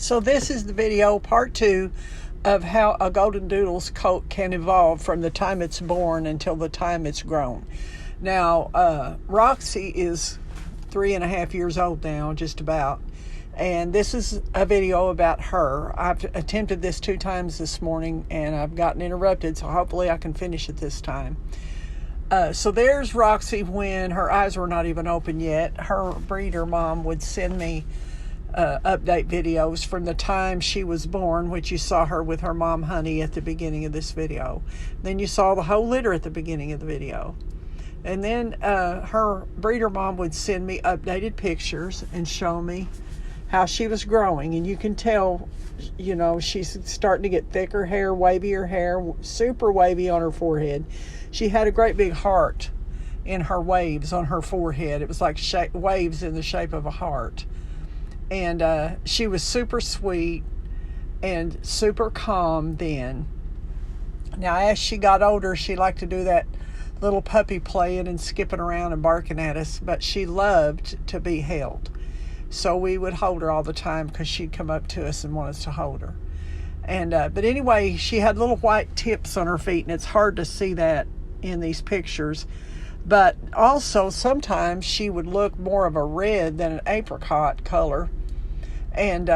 So this is the video, part 2, of how a Goldendoodle's coat can evolve from the time it's born until the time it's grown. Now, Roxie is 3.5 years old now, just about. And this is a video about her. I've attempted this 2 times this morning, and I've gotten interrupted, so hopefully I can finish it this time. So there's Roxie when her eyes were not even open yet. Her breeder mom would send me update videos from the time she was born, which you saw her with her mom Honey at the beginning of this video. Then you saw the whole litter at the beginning of the video. And then her breeder mom would send me updated pictures and show me how she was growing. And you can tell, you know, she's starting to get thicker hair, wavier hair, super wavy on her forehead. She had a great big heart in her waves on her forehead. It was like waves in the shape of a heart. And she was super sweet and super calm then. Now, as she got older, she liked to do that little puppy playing and skipping around and barking at us, but she loved to be held. So we would hold her all the time because she'd come up to us and want us to hold her. And but anyway, she had little white tips on her feet, and it's hard to see that in these pictures. But also, sometimes she would look more of a red than an apricot color. And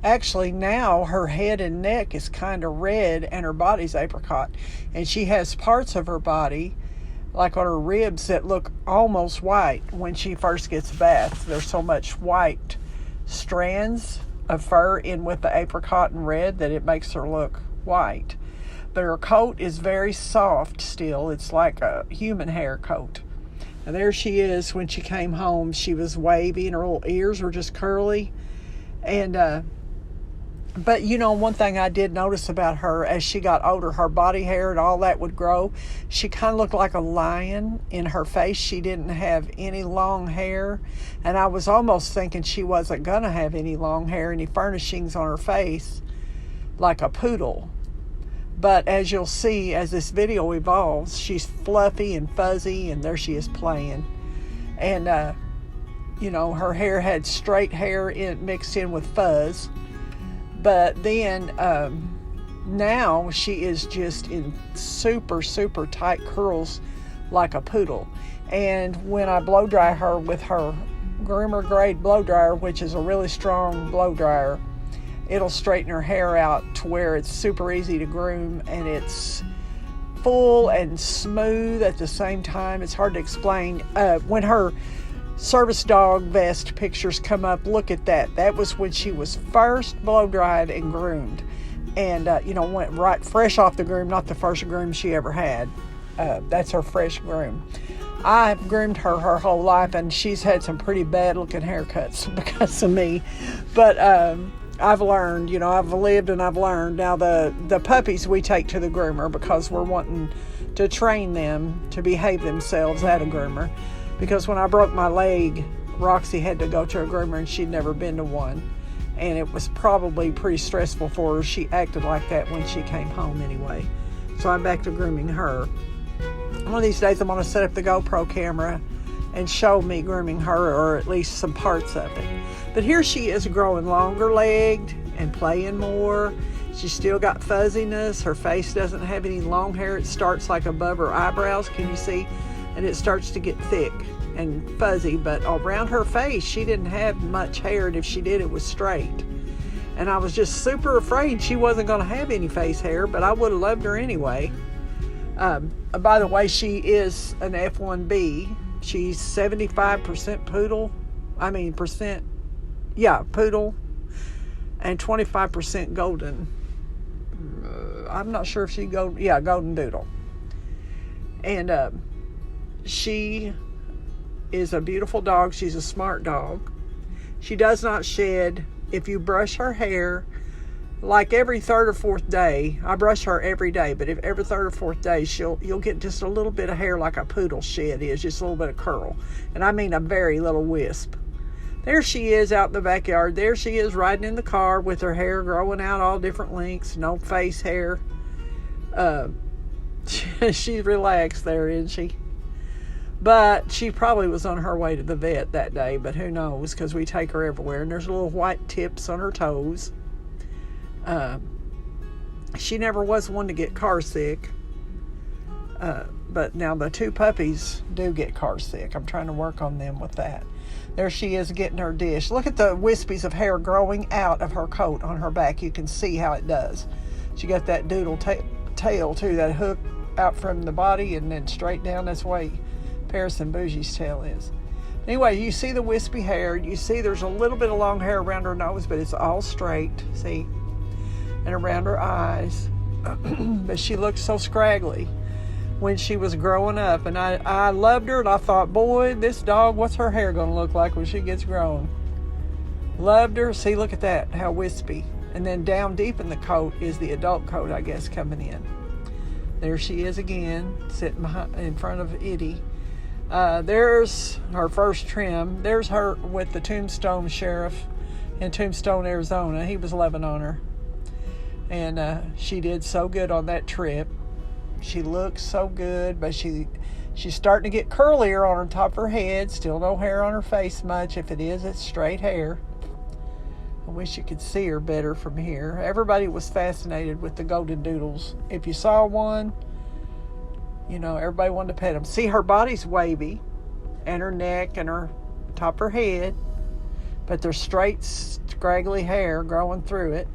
actually now her head and neck is kind of red and her body's apricot. And she has parts of her body, like on her ribs, that look almost white when she first gets bathed. There's so much white strands of fur in with the apricot and red that it makes her look white. But her coat is very soft still. It's like a human hair coat. And there she is when she came home. She was wavy and her little ears were just curly. And but you know, one thing I did notice about her as she got older, her body hair and all that would grow. She kind of looked like a lion in her face. She didn't have any long hair, and I was almost thinking she wasn't gonna have any long hair, any furnishings on her face, like a poodle. But as you'll see as this video evolves, she's fluffy and fuzzy, and there she is playing. And you know, her hair had straight hair mixed in with fuzz. But then now she is just in super, super tight curls like a poodle. And when I blow dry her with her groomer grade blow dryer, which is a really strong blow dryer, it'll straighten her hair out to where it's super easy to groom, and it's full and smooth at the same time. It's hard to explain. When her service dog vest pictures come up, look at that. That was when she was first blow dried and groomed, and you know, went right fresh off the groom, not the first groom she ever had. That's her fresh groom. I've groomed her whole life, and she's had some pretty bad looking haircuts because of me, but I've learned, you know, I've lived and I've learned. Now the puppies we take to the groomer because we're wanting to train them to behave themselves at a groomer. Because when I broke my leg, Roxie had to go to a groomer, and she'd never been to one. And it was probably pretty stressful for her. She acted like that when she came home anyway. So I'm back to grooming her. One of these days I'm going to set up the GoPro camera and show me grooming her, or at least some parts of it. But here she is growing longer legged and playing more. She's still got fuzziness. Her face doesn't have any long hair. It starts like above her eyebrows. Can you see? And it starts to get thick and fuzzy, but around her face she didn't have much hair, and if she did, it was straight. And I was just super afraid she wasn't going to have any face hair, but I would have loved her anyway. By the way, she is an F1B. She's 75% poodle. Poodle, and 25% golden. I'm not sure if she Goldendoodle. And she is a beautiful dog. She's a smart dog. She does not shed. If you brush her hair, like every 3rd or 4th day, I brush her every day, but if every 3rd or 4th day, you'll get just a little bit of hair like a poodle shed is, just a little bit of curl. And I mean a very little wisp. There she is out in the backyard. There she is riding in the car with her hair growing out all different lengths, no face hair. She's relaxed there, isn't she? But she probably was on her way to the vet that day, but who knows, because we take her everywhere. And there's little white tips on her toes. She never was one to get car sick. But now the two puppies do get car sick. I'm trying to work on them with that. There she is getting her dish. Look at the wispies of hair growing out of her coat on her back. You can see how it does. She got that doodle tail too, that hook out from the body and then straight down. That's the way Paris and Bougie's tail is. Anyway, you see the wispy hair. You see there's a little bit of long hair around her nose, but it's all straight, see? And around her eyes. But she looks so scraggly when she was growing up. And I loved her, and I thought, boy, this dog, what's her hair going to look like when she gets grown? Loved her. See, look at that, how wispy. And then down deep in the coat is the adult coat, I guess, coming in. There she is again, sitting in front of Itty. There's her first trim. There's her with the Tombstone Sheriff in Tombstone, Arizona. He was loving on her. And she did so good on that trip. She looks so good, but she's starting to get curlier on the top of her head. Still no hair on her face much. If it is, it's straight hair. I wish you could see her better from here. Everybody was fascinated with the Goldendoodles. If you saw one, you know, everybody wanted to pet them. See, her body's wavy, and her neck and her top of her head, but there's straight, scraggly hair growing through it.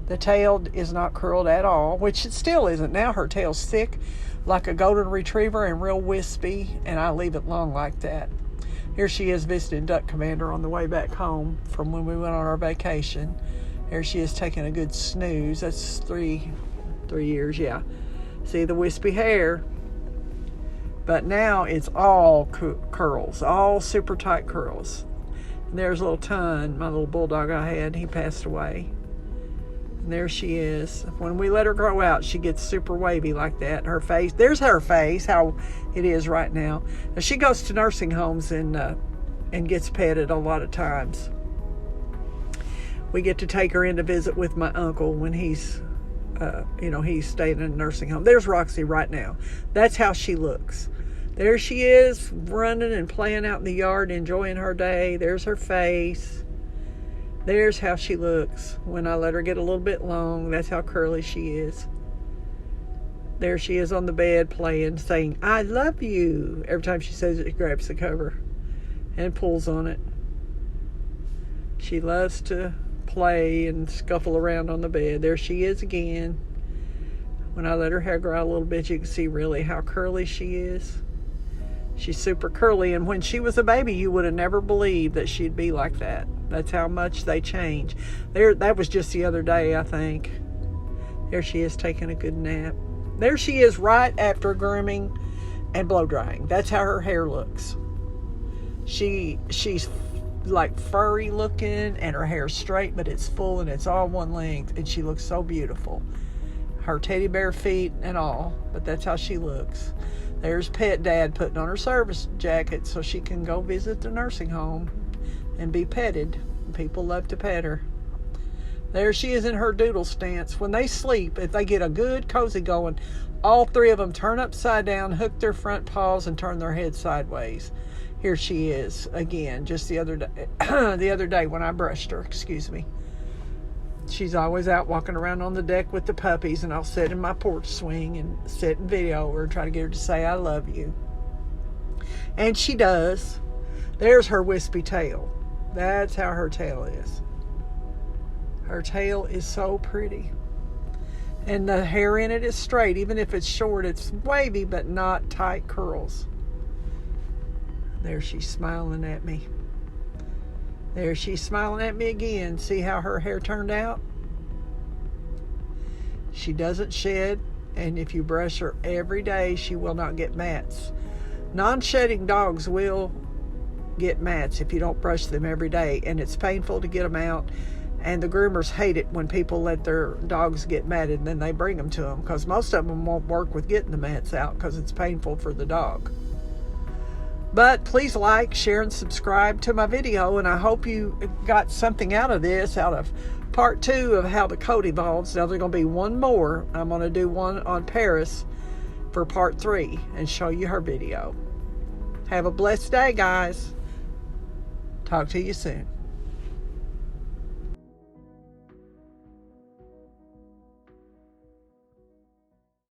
The tail is not curled at all, which it still isn't. Now her tail's thick like a golden retriever and real wispy, and I leave it long like that. Here she is visiting Duck Commander on the way back home from when we went on our vacation. Here she is taking a good snooze. That's three years, yeah. See the wispy hair? But now it's all curls, all super tight curls. And there's little Ton, my little bulldog I had. He passed away. And there she is. When we let her grow out, she gets super wavy like that. Her face, there's her face, how it is right now. Now she goes to nursing homes and gets petted a lot of times. We get to take her in to visit with my uncle when he's staying in a nursing home. There's Roxie right now. That's how she looks. There she is, running and playing out in the yard, enjoying her day. There's her face. There's how she looks when I let her get a little bit long. That's how curly she is. There she is on the bed playing, saying, I love you. Every time she says it, she grabs the cover and pulls on it. She loves to play and scuffle around on the bed. There she is again. When I let her hair grow out a little bit, you can see really how curly she is. She's super curly, and when she was a baby, you would have never believed that she'd be like that. That's how much they change. That was just the other day, I think. There she is taking a good nap. There she is right after grooming and blow drying. That's how her hair looks. She's like furry looking, and her hair's straight, but it's full and it's all one length, and she looks so beautiful. Her teddy bear feet and all, but that's how she looks. There's Pet Dad putting on her service jacket so she can go visit the nursing home and be petted. People love to pet her. There she is in her doodle stance. When they sleep, if they get a good cozy going, all three of them turn upside down, hook their front paws, and turn their head sideways. Here she is again, just the other day, when I brushed her, excuse me. She's always out walking around on the deck with the puppies, and I'll sit in my porch swing and sit and video her, try to get her to say I love you. And she does. There's her wispy tail. That's how her tail is. Her tail is so pretty. And the hair in it is straight. Even if it's short, it's wavy, but not tight curls. There she's smiling at me. There she's smiling at me again. See how her hair turned out? She doesn't shed, and if you brush her every day, she will not get mats. Non-shedding dogs will get mats if you don't brush them every day, and it's painful to get them out, and the groomers hate it when people let their dogs get matted and then they bring them to them, because most of them won't work with getting the mats out because it's painful for the dog. But please like, share, and subscribe to my video, and I hope you got something out of this, out of part 2 of how the coat evolves. Now there's going to be one more. I'm going to do one on Paris for part 3 and show you her video. Have a blessed day, guys. Talk to you soon.